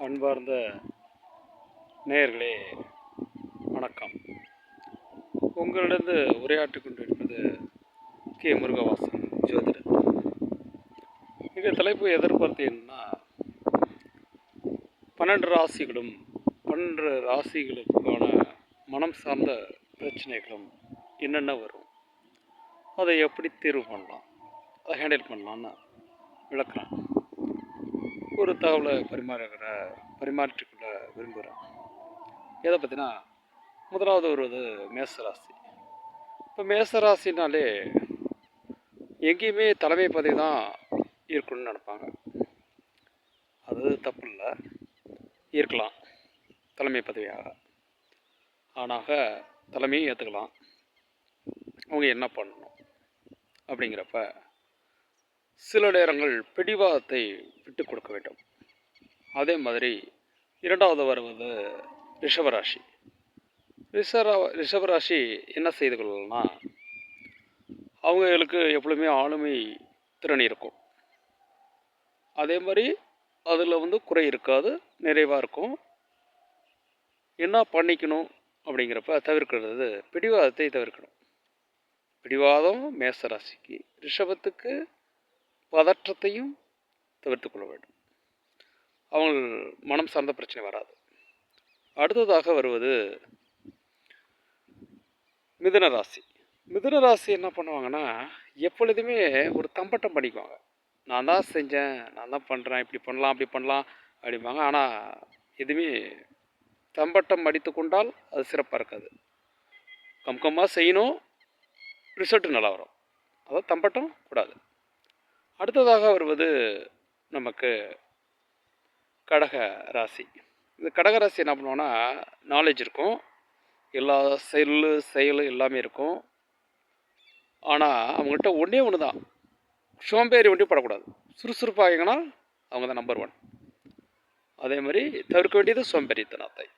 அன்பார்ந்த நேயர்களே வணக்கம். உங்களிடம் உரையாற்றிக் கொண்டிருப்பது கே முருகவாசன் ஜோதிடர். இந்த தலைப்பு எதிர்பார்த்தீங்கன்னா 12 ராசிகளும் 12 ராசிகளுக்கான மனம் சார்ந்த பிரச்சனைகளும் என்னென்ன வரும், அதை எப்படி தீர்வு பண்ணலாம், அதை ஹேண்டில் பண்ணலான்னு விளக்குறேன். ஒரு தகவலை பரிமாற்றிக்கொள்ள விரும்புகிறேன். எதை பற்றினா, முதலாவது வருவது மேசராசி. இப்போ மேசராசினாலே எங்கேயுமே தலைமை பதவி தான் இருக்கணும்னு நினைப்பாங்க. அது தப்பு இல்லை, இருக்கலாம் தலைமை பதவியாக. ஆனாக தலைமையும் ஏற்றுக்கலாம். அவங்க என்ன பண்ணணும் அப்படிங்கிறப்ப சில நேரங்கள் பிடிவாதத்தை விட்டு கொடுக்க வேண்டும். அதே மாதிரி இரண்டாவது வருவது ரிஷபராசி. ரிஷபராசி என்ன செய்து கொள்ளலாம்னா, அவங்களுக்கு எப்பொழுதுமே ஆளுமை திறன் இருக்கும். அதே மாதிரி அதில் குறை இருக்காது, நிறைவாக இருக்கும். என்ன பண்ணிக்கணும் அப்படிங்கிறப்ப தவிர்க்கிறது பிடிவாதத்தை தவிர்க்கணும். பிடிவாதம் மேசராசிக்கு, ரிஷபத்துக்கு பதற்றத்தையும் தவிர்த்து கொள்ள வேண்டும். அவங்க மனம் சார்ந்த பிரச்சனை வராது. அடுத்ததாக வருவது மிதுன ராசி. மிதுன ராசி என்ன பண்ணுவாங்கன்னா, எப்பொழுதுமே ஒரு தம்பட்டம் பண்ணிக்குவாங்க. நான் தான் செஞ்சேன், நான் தான் பண்ணுறேன், இப்படி பண்ணலாம் அப்படி பண்ணலாம் அப்படிம்பாங்க. ஆனால் எதுவுமே தம்பட்டம் அடித்து கொண்டால் அது சிறப்பாக இருக்காது. கம்கமாக செய்யணும், ரிசல்ட்டு நல்லா வரும். அதாவது தம்பட்டம் கூடாது. அடுத்ததாக வருவது நமக்கு கடக ராசி. இந்த கடக ராசி என்ன பண்ணுவோன்னா, நாலேஜ் இருக்கும், எல்லா செயல் எல்லாமே இருக்கும். ஆனால் அவங்கள்ட்ட ஒன்றே ஒன்று தான், சோம்பேறி ஒன்றே படக்கூடாது. சுறுசுறுப்பாகிங்கன்னா அவங்க தான் நம்பர் 1. அதே மாதிரி தவிர்க்க வேண்டியது சோம்பேறித்தனத்தை.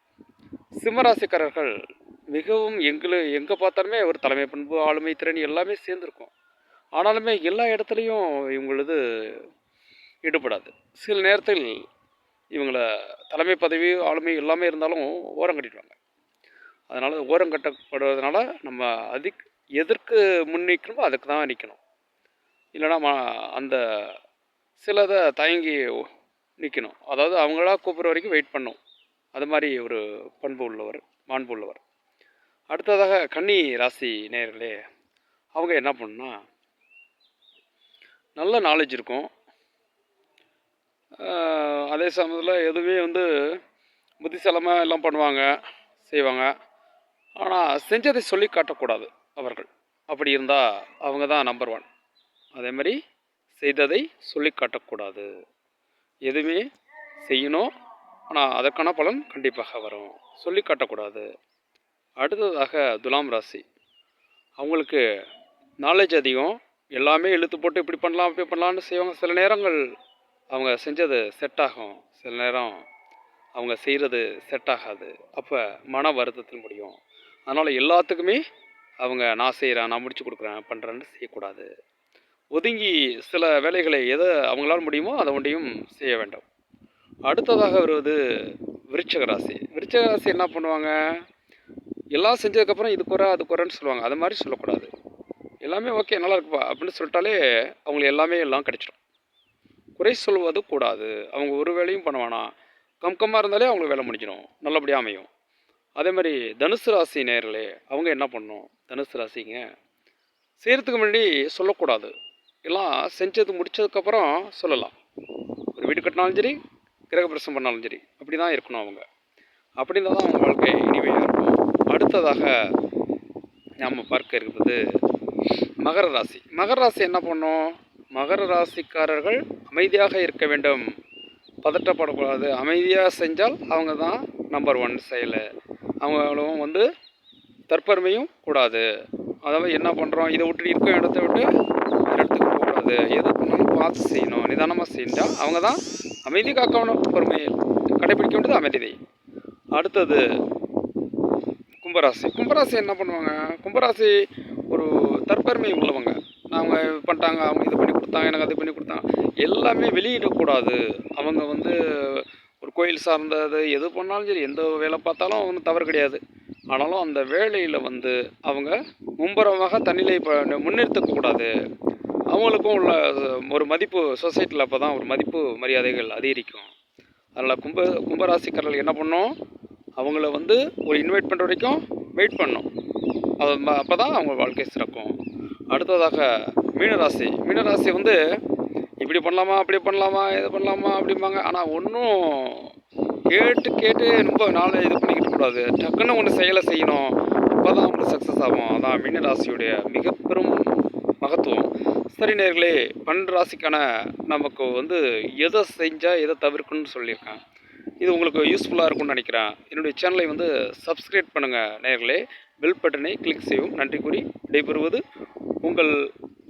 சிம்மராசிக்காரர்கள் மிகவும் எங்கே பார்த்தாலுமே ஒரு தலைமை பண்பு, ஆளுமை திறன் எல்லாமே சேர்ந்துருக்கும். ஆனாலுமே எல்லா இடத்துலையும் இவங்களது ஈடுபடாது. சில நேரத்தில் இவங்கள தலைமை பதவி, ஆளுமை எல்லாமே இருந்தாலும் ஓரம் கட்டிடுவாங்க. அதனால் ஓரம் கட்டப்படுவதனால நம்ம எதற்கு முன்னிக்கணுமோ அதுக்கு தான் நிற்கணும். இல்லைனா அந்த சிலதை தயங்கி நிற்கணும். அதாவது அவங்களா கூப்பிட்ற வரைக்கும் வெயிட் பண்ணும். அது மாதிரி ஒரு மாண்பு உள்ளவர். அடுத்ததாக கன்னி ராசி நேயர்களே, அவங்க என்ன பண்ணணும்னா, நல்ல நாலேஜ் இருக்கும். அதே சமயத்தில் எதுவுமே புத்திசாலமாக எல்லாம் பண்ணுவாங்க, செய்வாங்க. ஆனால் செஞ்சதை சொல்லி காட்டக்கூடாது அவர்கள். அப்படி இருந்தால் அவங்க தான் நம்பர் 1. அதே மாதிரி செய்ததை சொல்லி காட்டக்கூடாது. எதுவுமே செய்யணும், ஆனால் அதற்கான பலன் கண்டிப்பாக வரும். சொல்லி காட்டக்கூடாது. அடுத்ததாக துலாம் ராசி. அவங்களுக்கு நாலேஜ் அதிகம், எல்லாமே இழுத்து போட்டு இப்படி பண்ணலாம் அப்படி பண்ணலான்னு செய்வாங்க. சில நேரங்கள் அவங்க செஞ்சது செட் ஆகும், சில நேரம் அவங்க செய்கிறது செட் ஆகாது. அப்போ மன வருத்தத்தில் முடியும். அதனால் எல்லாத்துக்குமே அவங்க நான் செய்கிறேன், நான் முடிச்சு கொடுக்குறேன், பண்ணுறேன்னு செய்யக்கூடாது. ஒதுங்கி சில வேலைகளை எதை அவங்களால் முடியுமோ அதை ஒன்றையும் செய்ய வேண்டும். அடுத்ததாக வருவது விருச்சிக ராசி. விருச்சிக ராசி என்ன பண்ணுவாங்க, எல்லாம் செஞ்சதுக்கப்புறம் இது குறை அது குறைன்னு சொல்லுவாங்க. அது மாதிரி சொல்லக்கூடாது. எல்லாமே ஓகே, நல்லா இருக்குப்பா அப்படின்னு சொல்லிட்டாலே அவங்களுக்கு எல்லாம் கிடைச்சிடும். குறை சொல்வது கூடாது. அவங்க ஒரு வேலையும் பண்ண வேணாம், கம்கமாக இருந்தாலே அவங்களுக்கு வேலை முடிஞ்சிடும், நல்லபடியாக அமையும். அதே மாதிரி தனுசு ராசி நேயர்களே, அவங்க என்ன பண்ணணும், தனுசு ராசிங்க செய்கிறதுக்கு முன்னாடி சொல்லக்கூடாது. எல்லாம் செஞ்சது முடித்ததுக்கப்புறம் சொல்லலாம். ஒரு வீடு கட்டினாலும் சரி, கிரகப்பிரவேசம் பண்ணாலும் சரி, அப்படி தான் இருக்கணும் அவங்க. அப்படி இருந்தால் தான் அவங்க வாழ்க்கை இனிமையாக இருக்கும். அடுத்ததாக நாம் பார்க்க இருக்கிறது மகர ராசி. மகர ராசி என்ன பண்ணும், மகர ராசிக்காரர்கள் அமைதியாக இருக்க வேண்டும், பதட்டப்படக்கூடாது. அமைதியாக செஞ்சால் அவங்க தான் நம்பர் 1 செயல். அவங்களும் தற்பெருமையும் கூடாது. அதாவது என்ன பண்ணுறோம், இதை விட்டு இருக்க இடத்த விட்டு இடத்துக்கு போகக்கூடாது. எது பண்ணாலும் பார்த்து செய்யணும், நிதானமாக செஞ்சால் அவங்க தான் அமைதி காக்கணும். பொறுமையை கடைபிடிக்க வேண்டியது அமைதி. அடுத்தது கும்பராசி. கும்பராசி என்ன பண்ணுவாங்க, கும்பராசி ஒரு தற்பெருமை உள்ளவங்க. அவங்க பண்ணிட்டாங்க, அவங்க இது பண்ணி கொடுத்தாங்க, எனக்கு அது பண்ணி கொடுத்தாங்க, எல்லாமே வெளியிடக்கூடாது. அவங்க ஒரு கோயில் சார்ந்தது எது பண்ணாலும் சரி, எந்த வேலை பார்த்தாலும் ஒன்றும் தவறு கிடையாது. ஆனாலும் அந்த வேலையில் வந்து அவங்க மும்புறமாக தன்னிலை முன்னிறுத்தக்கூடாது. அவங்களுக்கும் உள்ள ஒரு மதிப்பு சொசைட்டியில் அப்போ தான் ஒரு மதிப்பு மரியாதைகள் அதிகரிக்கும். அதனால் கும்பராசிக்காரர்கள் என்ன பண்ணணும், அவங்கள வந்து ஒரு இன்வைட் பண்ணுற வரைக்கும் வெயிட் பண்ணணும். அது அப்போ தான் அவங்க வாழ்க்கை சிறக்கும். அடுத்ததாக மீனராசி வந்து இப்படி பண்ணலாமா, அப்படி பண்ணலாமா, இது பண்ணலாமா அப்படிம்பாங்க. ஆனால் ஒன்றும் கேட்டு ரொம்ப நாள் இது பண்ணிக்கிட்டு கூடாது. டக்குன்னு ஒன்று செய்யணும். அப்போ தான் அவங்களுக்கு சக்ஸஸ் ஆகும். அதான் மீனராசியுடைய மிக பெரும் மகத்துவம். சரி நேயர்களே, 12 ராசிக்கான நமக்கு வந்து எதை செஞ்சால் எதை தவிர்க்கணும்னு சொல்லியிருக்கேன். இது உங்களுக்கு யூஸ்ஃபுல்லாக இருக்கும்னு நினைக்கிறேன். என்னுடைய சேனலை வந்து சப்ஸ்கிரைப் பண்ணுங்கள் நேயர்களே. பெல் பட்டனை கிளிக் செய்யவும். நன்றி கூறி விடைபெறுவது உங்கள்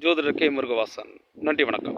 ஜோதிடர் கே. முருகவாசன். நன்றி, வணக்கம்.